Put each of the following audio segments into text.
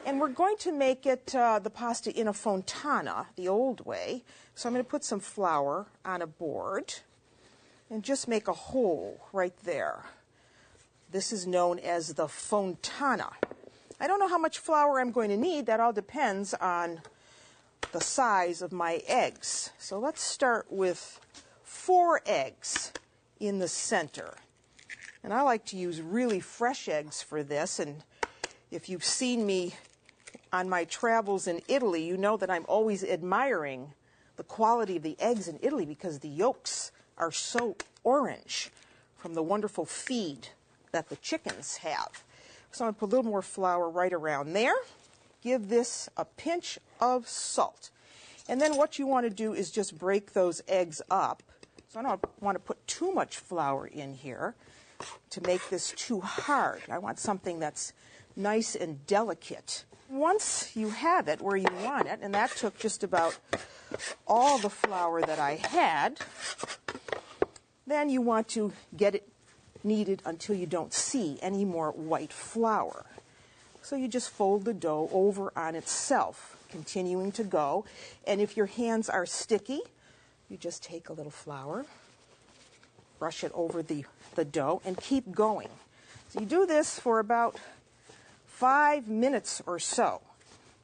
And we're going to make it, the pasta in a fontana, the old way. So I'm going to put some flour on a board and just make a hole right there. This is known as the fontana. I don't know how much flour I'm going to need. That all depends on the size of my eggs. So let's start with 4 eggs in the center. And I like to use really fresh eggs for this. And if you've seen me on my travels in Italy, you know that I'm always admiring the quality of the eggs in Italy because the yolks are so orange from the wonderful feed that the chickens have. So I'm going to put a little more flour right around there. Give this a pinch of salt. And then what you want to do is just break those eggs up. So I don't want to put too much flour in here to make this too hard. I want something that's nice and delicate. Once you have it where you want it, and that took just about all the flour that I had, then you want to get it kneaded until you don't see any more white flour. So you just fold the dough over on itself, continuing to go. And if your hands are sticky, you just take a little flour, brush it over the dough, and keep going. So you do this for about 5 minutes or so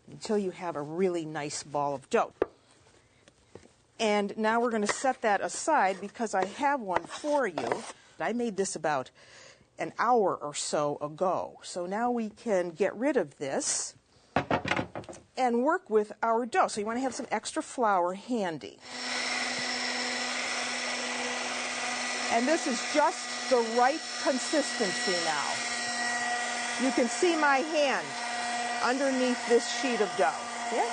until you have a really nice ball of dough. And now we're going to set that aside because I have one for you. I made this about an hour or so ago. So now we can get rid of this and work with our dough. So you want to have some extra flour handy. And this is just the right consistency now. You can see my hand underneath this sheet of dough. Yeah?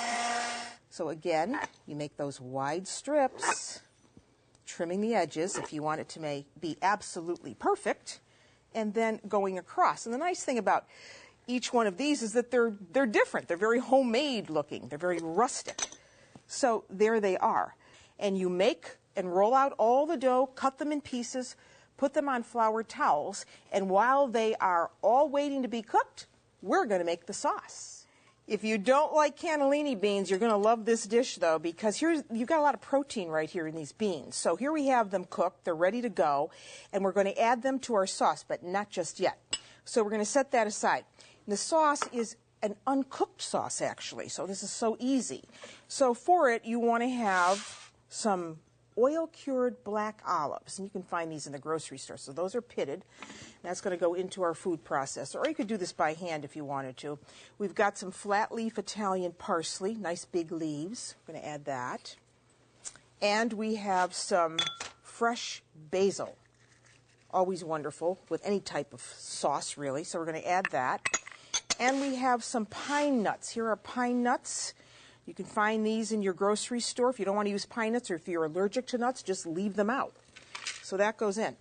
So again, you make those wide strips, trimming the edges if you want it to be absolutely perfect, and then going across. And the nice thing about each one of these is that they're different. They're very homemade looking. They're very rustic. So there they are. And you make and roll out all the dough, cut them in pieces, put them on flour towels, and while they are all waiting to be cooked, we're going to make the sauce. If you don't like cannellini beans, you're going to love this dish, though, because you've got a lot of protein right here in these beans. So here we have them cooked. They're ready to go, and we're going to add them to our sauce, but not just yet. So we're going to set that aside. The sauce is an uncooked sauce, actually, so this is so easy. So for it, you want to have some oil-cured black olives, and you can find these in the grocery store. So those are pitted. That's going to go into our food processor, or you could do this by hand if you wanted to. We've got some flat-leaf Italian parsley, nice big leaves. We're going to add that. And we have some fresh basil, always wonderful with any type of sauce, really. So we're going to add that. And we have some pine nuts. Here are pine nuts. You can find these in your grocery store. If you don't want to use pine nuts or if you're allergic to nuts, just leave them out. So that goes in.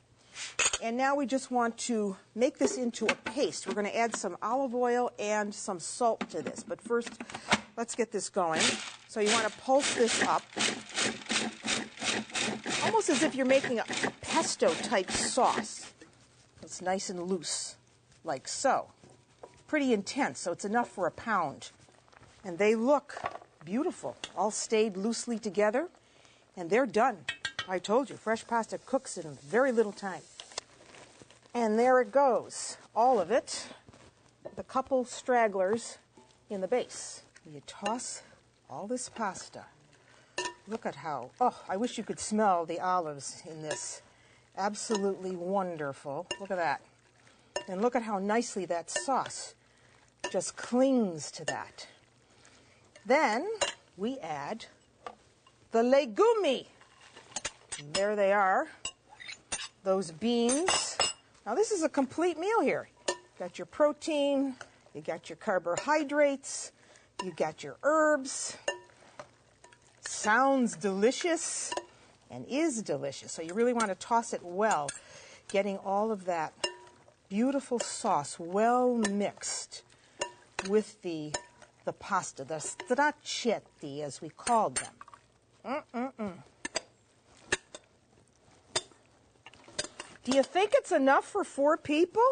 And now we just want to make this into a paste. We're going to add some olive oil and some salt to this. But first, let's get this going. So you want to pulse this up, almost as if you're making a pesto-type sauce. It's nice and loose, like so. Pretty intense, so it's enough for a pound. And they look beautiful, all stayed loosely together, and they're done. I told you, fresh pasta cooks in very little time. And there it goes, all of it, the couple stragglers in the base. You toss all this pasta. Look at how, oh, I wish you could smell the olives in this. Absolutely wonderful. Look at that. And look at how nicely that sauce just clings to that. Then we add the legumi. There they are, those beans. Now this is a complete meal here. You got your protein, you got your carbohydrates, you got your herbs. Sounds delicious and is delicious. So you really want to toss it well, getting all of that beautiful sauce well mixed with the pasta, the Stracetti, as we called them. Do you think it's enough for 4 people?